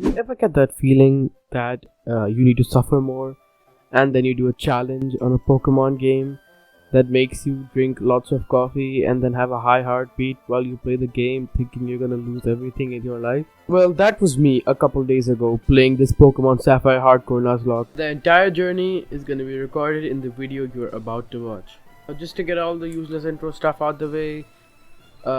You ever get that feeling that you need to suffer more and then you do a challenge on a Pokemon game that makes you drink lots of coffee and then have a high heartbeat while you play the game thinking you're gonna lose everything in your life? Well, that was me a couple days ago playing this Pokemon Sapphire Hardcore Nuzlocke. The entire journey is gonna be recorded in the video you're about to watch. Just to get all the useless intro stuff out the way,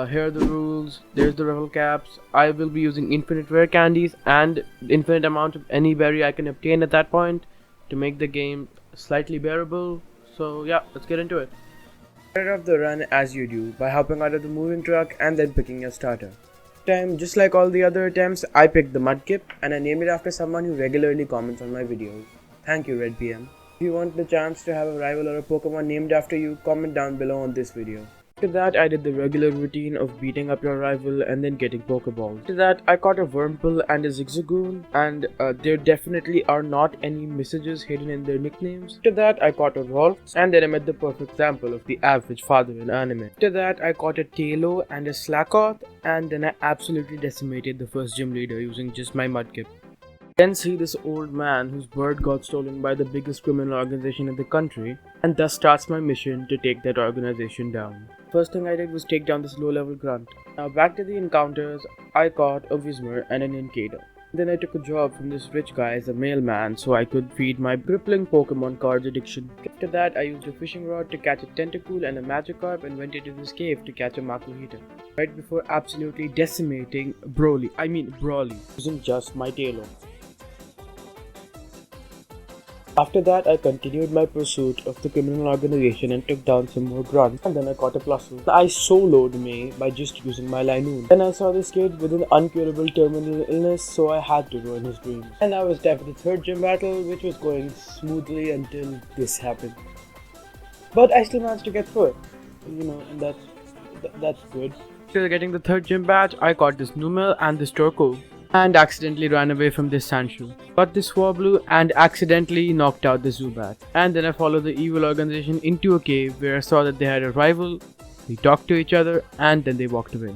here are the rules. There's the level caps. I will be using infinite rare candies and infinite amount of any berry I can obtain at that point to make the game slightly bearable. So yeah, let's get into it. Start off the run as you do by hopping out of the moving truck and then picking your starter. This time, just like all the other attempts, I picked the Mudkip and I named it after someone who regularly comments on my videos. Thank you, Red PM. If you want the chance to have a rival or a Pokemon named after you, comment down below on this video. After that, I did the regular routine of beating up your rival and then getting Pokeballs. After that, I caught a Wurmple and a Zigzagoon, and there definitely are not any messages hidden in their nicknames. After that, I caught a Rolf, and then I met the perfect example of the average father in anime. After that, I caught a Tailo and a Slackoth, and then I absolutely decimated the first gym leader using just my Mudkip. Then see this old man whose bird got stolen by the biggest criminal organization in the country, and thus starts my mission to take that organization down. First thing I did was take down this low level grunt. Now back to the encounters, I caught a Whismur and an Incada. Then I took a job from this rich guy as a mailman so I could feed my crippling Pokemon cards addiction. After that, I used a fishing rod to catch a Tentacool and a Magikarp and went into this cave to catch a Makuhita. Right before absolutely decimating Brawly, using just my Tailo. After that, I continued my pursuit of the criminal organization and took down some more grunts, and then I caught a Plusle. I soloed May by just using my Linoon. Then I saw this kid with an uncurable terminal illness, so I had to ruin his dreams. And I was deaf at the third gym battle, which was going smoothly until this happened. But I still managed to get through it, and that's good. After getting the third gym badge, I caught this Numel and this Torkoal, and accidentally ran away from this Sandshrew. Got this Swablu and accidentally knocked out the Zubat. And then I followed the evil organization into a cave where I saw that they had a rival, they talked to each other, and then they walked away.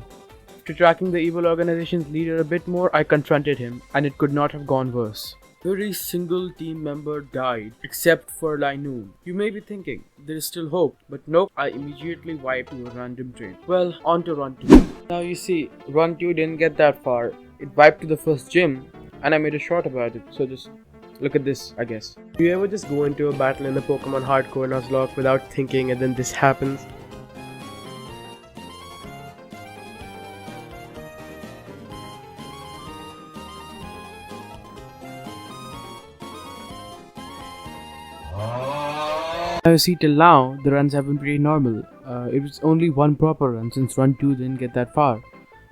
After tracking the evil organization's leader a bit more, I confronted him, and it could not have gone worse. Every single team member died, except for Linoon. You may be thinking, there is still hope, but nope, I immediately wiped to a random train. Well, on to Run 2. Now you see, Run 2 didn't get that far. It wiped to the first gym, and I made a short about it, so just look at this, I guess. Do you ever just go into a battle in the Pokemon Hardcore Nuzlocke without thinking and then this happens? Now you see, till now, the runs have been pretty normal. It was only one proper run since Run 2 didn't get that far.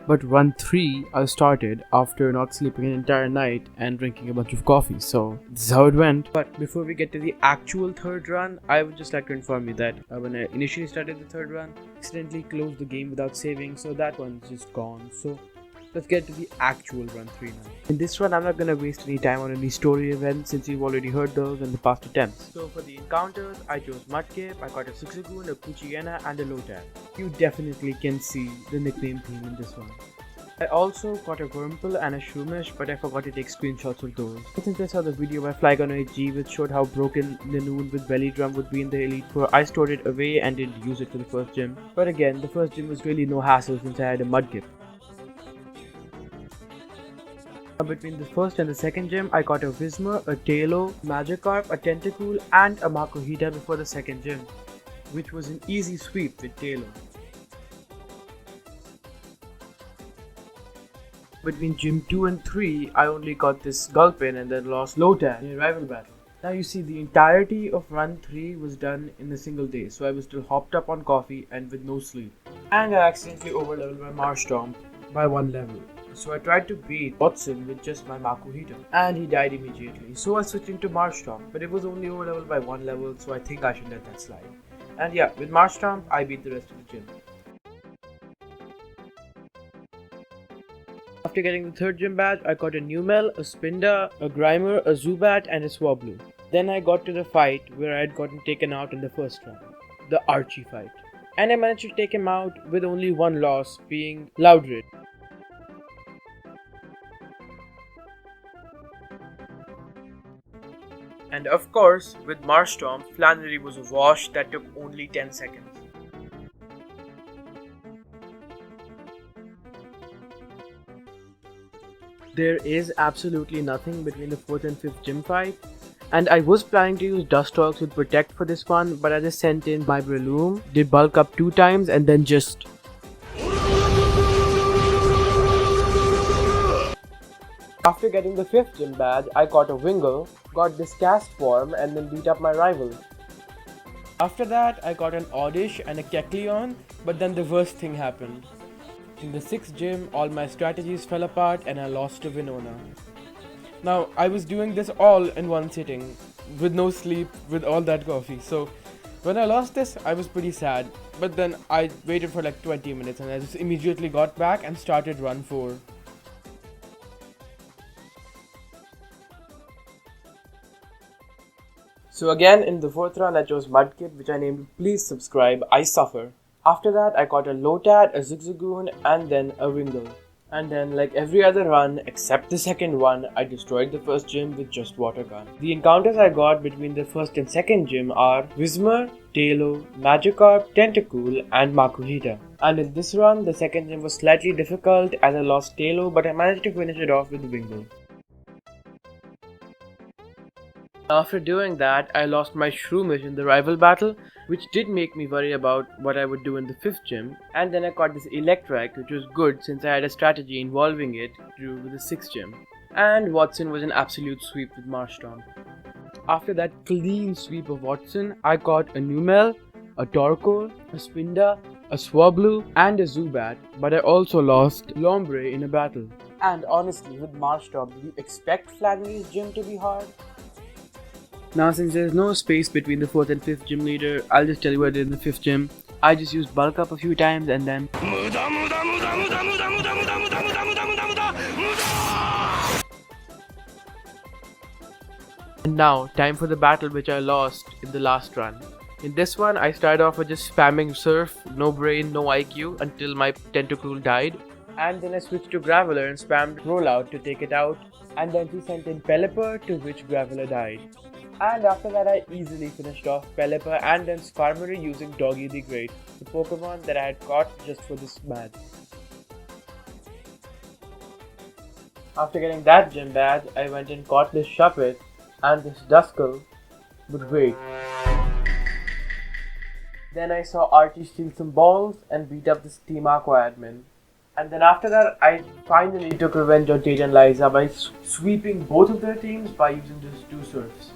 But Run 3 I started after not sleeping an entire night and drinking a bunch of coffee, so this is how it went. But before we get to the actual third run, I would just like to inform you that when I initially started the third run, I accidentally closed the game without saving, so that one's just gone. So let's get to the actual Run 3 now. In this run, I'm not gonna waste any time on any story events since you've already heard those in the past attempts. So for the encounters, I chose Mudkip, I got a Zigzagoon, a Poochyena, and a Lotad. You definitely can see the nickname theme in this one. I also got a Wurmple and a Shroomish, but I forgot to take screenshots of those. Since I saw the video by Flygon8G which showed how broken Linoon with Belly Drum would be in the Elite Four, I stored it away and didn't use it for the first gym. But again, the first gym was really no hassle since I had a Mudkip. Between the first and the second gym, I caught a Whismur, a Tailo, Magikarp, a Tentacool, and a Makuhita before the second gym, which was an easy sweep with Tailo. Between Gym 2 and 3, I only got this Gulpin and then lost Lotad in a rival battle. Now you see, the entirety of Run 3 was done in a single day, so I was still hopped up on coffee and with no sleep. And I accidentally overleveled my Marshtomp by 1 level. So I tried to beat Watson with just my Makuhita, and he died immediately. So I switched into Marshtomp, but it was only overleveled by 1 level, so I think I should let that slide. And yeah, with Marshtomp, I beat the rest of the gym. After getting the third gym badge, I got a Numel, a Spinda, a Grimer, a Zubat, and a Swablu. Then I got to the fight where I had gotten taken out in the first round, the Archie fight. And I managed to take him out with only one loss, being Loudred. And of course, with Marstorm, Flannery was a wash that took only 10 seconds. There is absolutely nothing between the 4th and 5th gym fight, and I was planning to use Dustox with Protect for this one, but I just sent in my Breloom, did bulk up 2 times and then just... After getting the 5th gym badge, I got a Wingull, got this cast form and then beat up my rival. After that, I got an Oddish and a Kecleon, but then the worst thing happened. In the 6th gym, all my strategies fell apart and I lost to Winona. Now, I was doing this all in one sitting, with no sleep, with all that coffee, so when I lost this, I was pretty sad, but then I waited for like 20 minutes and I just immediately got back and started run 4. So again, in the 4th run, I chose Mudkip, which I named Please Subscribe, I Suffer. After that, I got a Lotad, a Zigzagoon, and then a Wingull. And then, like every other run, except the 2nd one, I destroyed the 1st gym with just Water Gun. The encounters I got between the 1st and 2nd gym are Whismur, Tailo, Magikarp, Tentacool, and Makuhita. And in this run, the 2nd gym was slightly difficult as I lost Tailo, but I managed to finish it off with Wingull. After doing that, I lost my Shroomish in the rival battle, which did make me worry about what I would do in the 5th gym, and then I caught this Electrike, which was good since I had a strategy involving it to do with the 6th gym. And Watson was an absolute sweep with Marstorm. After that clean sweep of Watson, I caught a Numel, a Torkoal, a Spinda, a Swablu, and a Zubat, but I also lost Lombre in a battle. And honestly, with Marstorm, did you expect Flannery's gym to be hard? Now, since there is no space between the 4th and 5th gym leader, I'll just tell you what I did in the 5th gym. I just used bulk up a few times and then... And now, time for the battle which I lost in the last run. In this one, I started off with just spamming Surf, no brain, no IQ, until my Tentacool died. And then I switched to Graveler and spammed Rollout to take it out. And then he sent in Pelipper, to which Graveler died. And after that, I easily finished off Pelipper and then Skarmory using Doggy the Great, the Pokemon that I had caught just for this badge. After getting that gym badge, I went and caught this Shuppet and this Duskull, but wait. Then I saw Archie steal some balls and beat up this Team Aqua admin. And then after that, I finally took revenge on Tate and Liza by sweeping both of their teams by using just 2 Surfs.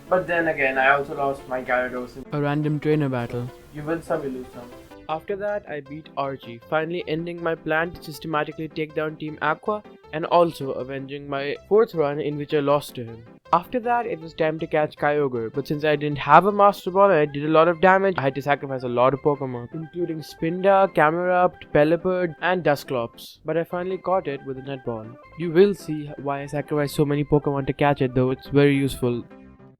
But then again, I also lost my Gyarados in a random trainer battle. You win some, you lose some. After that, I beat Archie, finally ending my plan to systematically take down Team Aqua and also avenging my 4th run in which I lost to him. After that, it was time to catch Kyogre, but since I didn't have a Master Ball and I did a lot of damage, I had to sacrifice a lot of Pokemon, including Spinda, Camerupt, Pelipper, and Dusclops. But I finally caught it with a Net Ball. You will see why I sacrificed so many Pokemon to catch it, though it's very useful.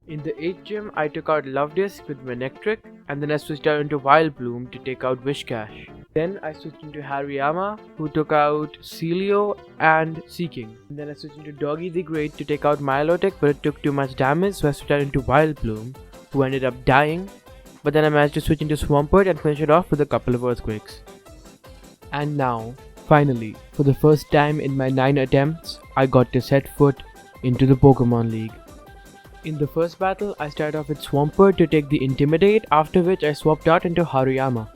In the 8th gym, I took out Luvdisc with Manectric, and then I switched out into Vileplume to take out Wishcash. Then I switched into Hariyama, who took out Celio and Seeking. And then I switched into Doggy the Great to take out Milotic, but it took too much damage, so I switched out into Vileplume, who ended up dying. But then I managed to switch into Swampert and finish it off with a couple of Earthquakes. And now, finally, for the first time in my 9 attempts, I got to set foot into the Pokemon League. In the first battle, I started off with Swampert to take the Intimidate, after which I swapped out into Hariyama,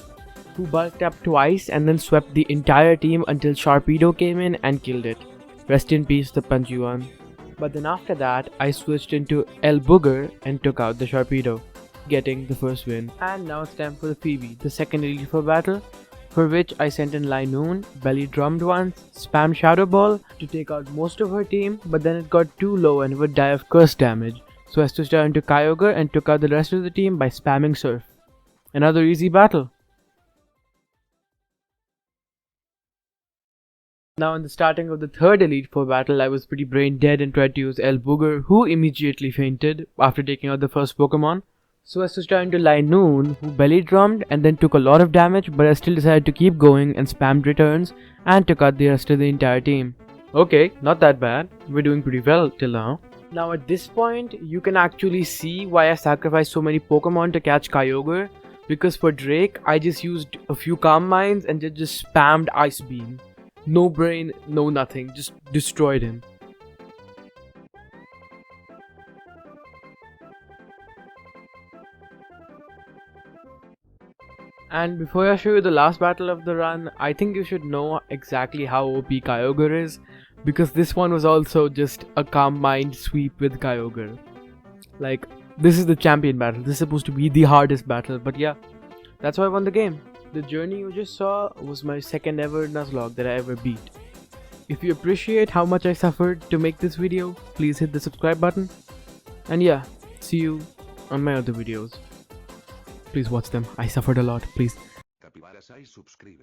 who bulked up twice and then swept the entire team until Sharpedo came in and killed it. Rest in peace, the punchy one. But then after that, I switched into El Booger and took out the Sharpedo, getting the first win. And now it's time for the Phoebe, the second Elite Four battle, for which I sent in Linoone, belly drummed once, spam Shadow Ball to take out most of her team, but then it got too low and would die of curse damage. So I switched out into Kyogre and took out the rest of the team by spamming Surf. Another easy battle. Now in the starting of the third Elite Four battle, I was pretty brain dead and tried to use El Booger, who immediately fainted after taking out the first Pokemon. So I switched out into Linoone, who belly drummed and then took a lot of damage, but I still decided to keep going and spammed returns and took out the rest of the entire team. Okay, not that bad. We're doing pretty well till now. Now at this point, you can actually see why I sacrificed so many Pokemon to catch Kyogre, because for Drake, I just used a few Calm Minds and just spammed Ice Beam. No brain, no nothing, just destroyed him. And before I show you the last battle of the run, I think you should know exactly how OP Kyogre is, because this one was also just a Calm Mind sweep with Kyogre. Like, this is the champion battle, this is supposed to be the hardest battle, but yeah, that's why I won the game. The journey you just saw was my second ever Nuzlocke that I ever beat. If you appreciate how much I suffered to make this video, please hit the subscribe button. And yeah, see you on my other videos. Please watch them, I suffered a lot, please. Capibara 6 subscribe.